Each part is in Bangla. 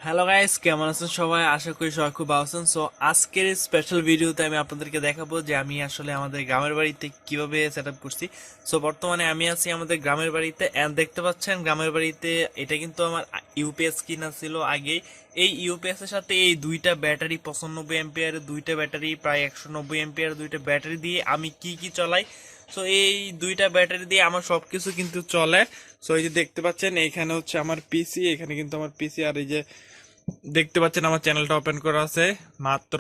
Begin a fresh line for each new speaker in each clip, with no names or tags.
হ্যালো গাইস, কেমন আছেন সবাই? আশা করি সবাই খুব ভালো আছেন। সো আজকের স্পেশাল ভিডিওতে আমি আপনাদেরকে দেখাবো যে আমি আসলে আমাদের গ্রামের বাড়িতে কিভাবে সেট আপ করছি। সো বর্তমানে আমি আছি আমাদের গ্রামের বাড়িতে, এন্ড দেখতে পাচ্ছেন গ্রামের বাড়িতে এটা কিন্তু আমার ইউপিএস কিনা ছিল আগে। এই ইউপিএস এর সাথে এই দুইটা ব্যাটারি 95 এম্পিয়ার, দুইটা ব্যাটারি প্রায় 190 এম্পিয়ার, দুইটা ব্যাটারি দিয়ে আমি কি কি চলাই। সো এই দুইটা ব্যাটারি দিয়ে আমার সবকিছু কিন্তু চলে। সো এই যে দেখতে পাচ্ছেন এইখানে হচ্ছে আমার পিসি, এখানে কিন্তু আমার পিসি, আর এই যে দেখতে পাচ্ছেন আমার চ্যানেলটা ওপেন করা আছে। মাত্র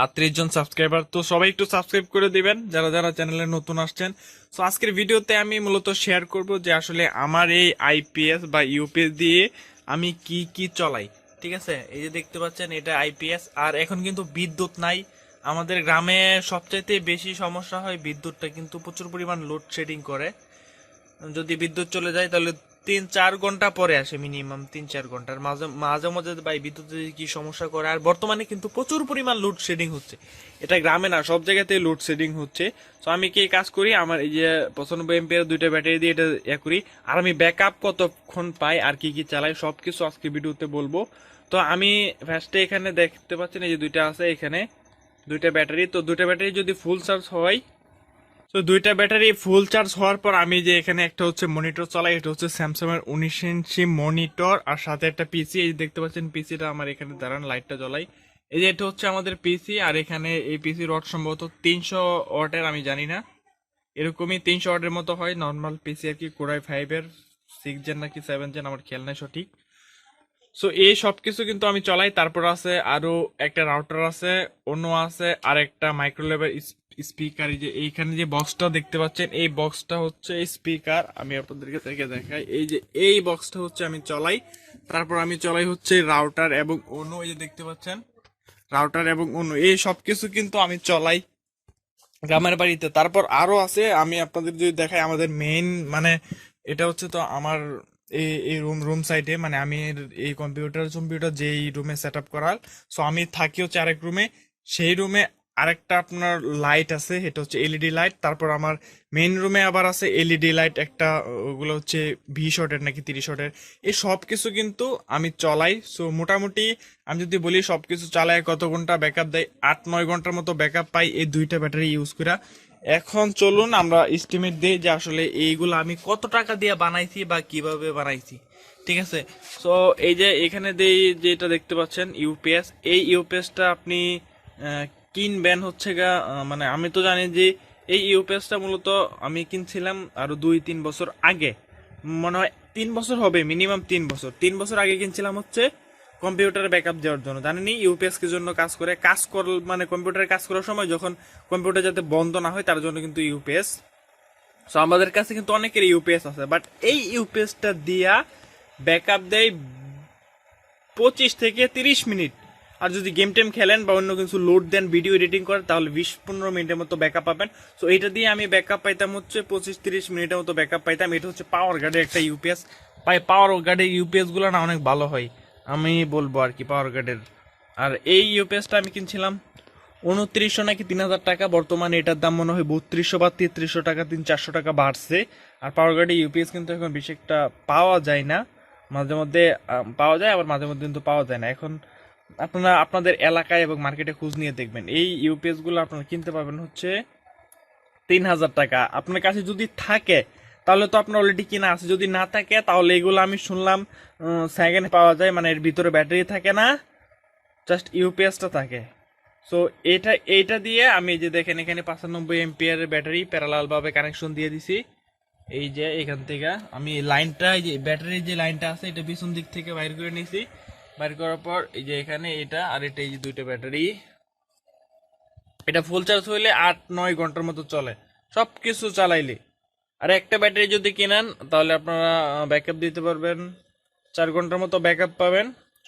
38 জন সাবস্ক্রাইবার, তো সবাই একটু সাবস্ক্রাইব করে দিবেন যারা যারা চ্যানেলে নতুন আসছেন। তো আজকের ভিডিওতে আমি মূলত শেয়ার করব যে আসলে আমার এই আইপিএস বা ইউপিএস দিয়ে আমি কি কি চলাই। ঠিক আছে, এই যে দেখতে পাচ্ছেন এটা আইপিএস। আর এখন কিন্তু বিদ্যুৎ নাই আমাদের গ্রামে। সবচাইতে বেশি সমস্যা হয় বিদ্যুৎটা কিন্তু প্রচুর পরিমাণ লোডশেডিং করে। যদি বিদ্যুৎ চলে যায় তাহলে 3-4 ঘন্টা পরে আসে, মিনিমাম 3-4 ঘন্টার মাঝে মাঝে মাঝে ভাই বিদ্যুতের কি সমস্যা করে। আর বর্তমানে কিন্তু প্রচুর পরিমাণ লোডশেডিং হচ্ছে, এটা গ্রামে না সব জায়গাতেই লোডশেডিং হচ্ছে। তো আমি কি কাজ করি, আমার এই যে 95 এম্পিয়ার দুইটা ব্যাটারি দিয়ে এটা করি। আর আমি ব্যাকআপ কতক্ষণ পাই আর কি কি চালাই সবকিছু আজকে ভিডিওতে বলবো। তো আমি ফার্স্টে এখানে দেখতে পাচ্ছেন এই যে দুইটা আছে, এখানে দুইটা ব্যাটারি। তো দুইটা ব্যাটারি যদি ফুল চার্জ হয়, তো দুইটা ব্যাটারি ফুল চার্জ হওয়ার পর আমি যে এখানে একটা হচ্ছে মনিটর চালাই, এটা হচ্ছে স্যামসাং এর 19 ইঞ্চি মনিটর, আর সাথে একটা পিসি। এই যে দেখতে পাচ্ছেন পিসিটা আমার এখানে, দাঁড়ান লাইটটা জ্বলাই। এই যে এটা হচ্ছে আমাদের পিসি, আর এখানে এই পিসির ওয়াট সম্ভবত 300 ওয়াটের, আমি জানি না, এরকমই 300 ওয়াটের মতো হয় নর্মাল পিসি আর কি। কোরাই 5 এর 6 জেন নাকি 7 জেন, আমার খেয়াল নাই সঠিক। সো এই সব কিছু কিন্তু আমি চলাই। তারপর আছে আরো একটা রাউটার আছে, অন্য আছে আর একটা মাইক্রোলেভেল স্পিকার। এই যে এইখানে যে বক্সটা দেখতে পাচ্ছেন, এই বক্সটা হচ্ছে স্পিকার। আমি আপনাদেরকে থেকে দেখাই, এই যে এই বক্সটা হচ্ছে আমি চলাই। তারপর আমি চলাই হচ্ছে রাউটার এবং অন্য, এই যে দেখতে পাচ্ছেন রাউটার এবং অন্য, এই সব কিছু কিন্তু আমি চলাই গ্রামের বাড়িতে। তারপর আরো আছে, আমি আপনাদের যদি দেখাই আমাদের মেইন, মানে এটা হচ্ছে তো আমার এই এই রুম রুম সাইডে, মানে আমি এই কম্পিউটার যেই রুমে সেট আপ করার। সো আমি থাকি হচ্ছে আরেক রুমে, সেই রুমে আরেকটা আপনার লাইট আছে, এটা হচ্ছে এলইডি লাইট। তারপর আমার মেইন রুমে আবার আছে এলইডি লাইট একটা, ওগুলো হচ্ছে 20 ওয়াটের নাকি 30 ওয়াটের। এই সব কিছু কিন্তু আমি চলাই। সো মোটামুটি আমি যদি বলি সবকিছু চালায় কত ঘন্টা ব্যাকআপ দেয়, 8-9 ঘন্টার মতো ব্যাকআপ পাই এই দুইটা ব্যাটারি ইউজ করে। এখন চলুন আমরা এস্টিমেট দিই যে আসলে এইগুলো আমি কত টাকা দিয়ে বানাইছি বা কিভাবে বানাইছি। ঠিক আছে, সো এই যে এখানে যেটা দেখতে পাচ্ছেন ইউপিএস, এই ইউপিএসটা আপনি কিনবেন হচ্ছে গা, মানে আমি তো জানি যে এই ইউপিএসটা মূলত আমি কিনছিলাম আরো 2-3 বছর আগে, মনে হয় 3 বছর হবে, মিনিমাম 3 বছর আগে কিনছিলাম হচ্ছে কম্পিউটারে ব্যাকআপ দেওয়ার জন্য। জানেনি ইউপিএস কি জন্য কাজ করে, মানে কম্পিউটারে কাজ করার সময় যখন কম্পিউটার যাতে বন্ধ না হয় তার জন্য কিন্তু ইউপিএস। সো আমাদের কাছে কিন্তু অনেকের ইউপিএস আছে, বাট এই ইউপিএসটা দিয়া ব্যাকআপ দেয় 25 থেকে 30 মিনিট। আর যদি গেম টেম খেলেন বা অন্য কিছু লোড দেন, ভিডিও এডিটিং করেন, তাহলে 20-15 মিনিটের মতো ব্যাকআপ পাবেন। সো এটা দিয়ে আমি ব্যাকআপ পাইতাম হচ্ছে 25-30 মিনিটের মতো ব্যাকআপ পাইতাম। এটা হচ্ছে পাওয়ার গার্ডের একটা ইউপিএস। পাওয়ার গার্ডের ইউপিএস গুলো না অনেক ভালো হয়, আমি বলবো আর কি পাওয়ার গার্ডের। আর এই ইউপিএসটা আমি কিনছিলাম 2900 নাকি 3000 টাকা, বর্তমানে এটার দাম মনে হয় 3200 বা 3300 টাকা, 300-400 টাকা বাড়ছে। আর পাওয়ার গার্ডের ইউপিএস কিন্তু এখন বেশি একটা পাওয়া যায় না, মাঝে মধ্যে পাওয়া যায়, আবার মাঝে মধ্যে কিন্তু পাওয়া যায় না। এখন আপনারা আপনাদের এলাকায় এবং মার্কেটে খোঁজ নিয়ে দেখবেন, এই ইউপিএস গুলো আপনারা কিনতে পারবেন হচ্ছে 3000 টাকা। আপনার কাছে যদি থাকে তাহলে তো আপনার অলরেডি কিনা আছে, যদি না থাকে তাহলে এগুলো আমি শুনলাম সেকেন্ড পাওয়া যায়, মানে এর ভিতরে ব্যাটারি থাকে না, জাস্ট ইউপিএসটা থাকে। সো এইটা দিয়ে আমি যে দেখেন এখানে 95 এম্পিয়ারের ব্যাটারি প্যারালাল ভাবে কানেকশন দিয়ে দিছি। এই যে এখান থেকে আমি লাইনটা, এই যে ব্যাটারির যে লাইনটা আছে এটা পিছন দিক থেকে বাইর করে নিছি। বাইর করার পর এই যে এখানে এটা আর এটা, এই যে দুইটা ব্যাটারি, এটা ফুল চার্জ হইলে 8-9 ঘন্টার মতো চলে সব কিছু চালাইলে। আর একটা ব্যাটারি যদি কিনেন তাহলে আপনারা ব্যাকআপ দিতে পারবেন, 4 ঘন্টার মতো ব্যাকআপ পাবেন।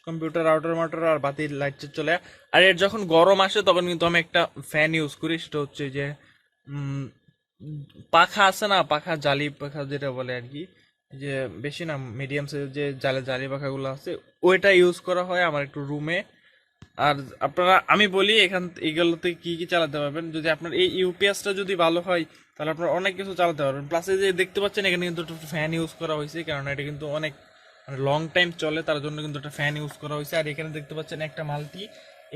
কম্পিউটার রাউটার আর বাতি লাইট চলে। আর এর যখন গরম আসে তখন কিন্তু আমি একটা ফ্যান ইউজ করি, সেটা হচ্ছে যে উম, পাখা আছে না, পাখা জালি পাখা যেটা বলে আর কি, যে বেশি না মিডিয়াম সাইজের যে জালি পাখাগুলো আছে, ওইটা ইউজ করা হয় আমার একটু রুমে। আর আপনারা, আমি বলি এখান এগুলোতে কি কি চালাতে পারবেন, যদি আপনার এই ইউপিএসটা যদি ভালো হয় তাহলে আপনারা অনেক কিছু চালাতে পারবেন। প্লাস এই যে দেখতে পাচ্ছেন এখানে কিন্তু একটা ফ্যান ইউজ করা হয়েছে, কারণ এটা কিন্তু অনেক লং টাইম চলে, তার জন্য কিন্তু একটা ফ্যান ইউজ করা হয়েছে। আর এখানে দেখতে পাচ্ছেন একটা মাল্টি,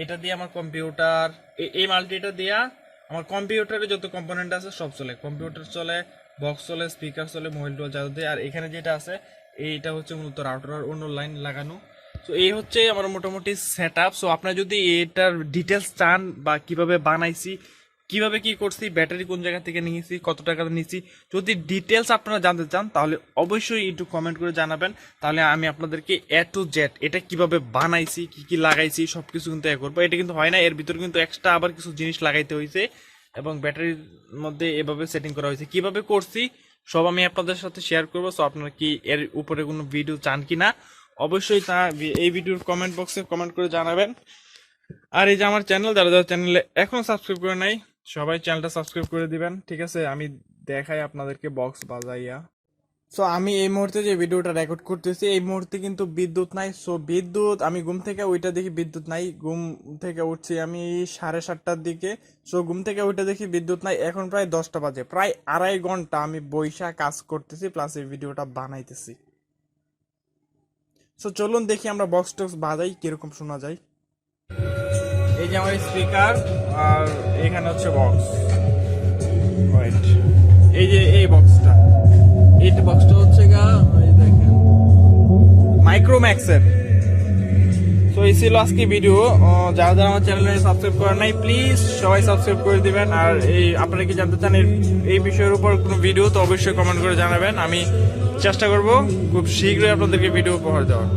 এটা দিয়ে আমার কম্পিউটার, এই মাল্টিটা দিয়ে আমার কম্পিউটারে যত কম্পোনেন্ট আছে সব চলে, কম্পিউটার চলে, বক্স চলে, স্পিকার চলে, মোবাইল টোল যাতে দিয়ে। আর এখানে যেটা আছে এইটা হচ্ছে মূলত রাউটার অন্য লাইন লাগানো। সো এই হচ্ছে আমার মোটামুটি সেট আপ। সো আপনারা যদি এটার ডিটেলস চান বা কিভাবে বানাইছি, কিভাবে কি করছি, ব্যাটারি কোন জায়গা থেকে নিয়েছি, কত টাকা নিয়েছি, যদি ডিটেলস আপনারা জানতে চান তাহলে অবশ্যই একটু কমেন্ট করে জানাবেন। তাহলে আমি আপনাদেরকে এ টু জেড এটা কিভাবে বানাইছি, কি কি লাগাইছি সবকিছু কিন্তু এ করবো। এটা কিন্তু হয় না, এর ভিতরে কিন্তু এক্সট্রা আবার কিছু জিনিস লাগাইতে হয়েছে এবং ব্যাটারির মধ্যে এভাবে সেটিং করা হয়েছে। কিভাবে করছি সব আমি আপনাদের সাথে শেয়ার করবো। সো আপনারা কি এর উপরে কোনো ভিডিও চান কিনা অবশ্যই তা এই ভিডিওর কমেন্ট বক্সে কমেন্ট করে জানাবেন। আর এই যে আমার চ্যানেল, যারা যারা চ্যানেলে এখনো সাবস্ক্রাইব করে নাই সবাই চ্যানেলটা সাবস্ক্রাইব করে দিবেন, ঠিক আছে? আমি দেখাই আপনাদেরকে বক্স বাজাইয়া। সো আমি এই মুহূর্তে যে ভিডিওটা রেকর্ড করতেছি এই মুহূর্তে কিন্তু বিদ্যুৎ নাই। সো বিদ্যুৎ, আমি ঘুম থেকে ওইটা দেখি বিদ্যুৎ নাই, ঘুম থেকে উঠছি আমি 7:30টার দিকে। সো ঘুম থেকে ওইটা দেখি বিদ্যুৎ নাই, এখন প্রায় 10টা বাজে, প্রায় 2.5 ঘন্টা আমি বইসা কাজ করতেছি প্লাস এই ভিডিওটা বানাইতেছি। সো চলুন দেখি আমরা বক্স টক্স বাজাই কিরকম শোনা যায়। এই যে আমার স্পিকার, আর এখানে হচ্ছে বক্স, ওয়েট, এই যে এই বক্সটা, এই বক্সটা হচ্ছে গা এই দেখেন মাইক্রোম্যাক্সের। তো এই ছিল আজকে ভিডিও। যারা যারা আমার চ্যানেলে সাবস্ক্রাইব করেন নাই প্লিজ সবাই সাবস্ক্রাইব করে দিবেন। আর এই আপনারা কি জানতে চান এই বিষয়ের উপর কোনো ভিডিও, তো অবশ্যই কমেন্ট করে জানাবেন, আমি চেষ্টা করব খুব শীঘ্রই আপনাদেরকে ভিডিও উপহার দেওয়ার।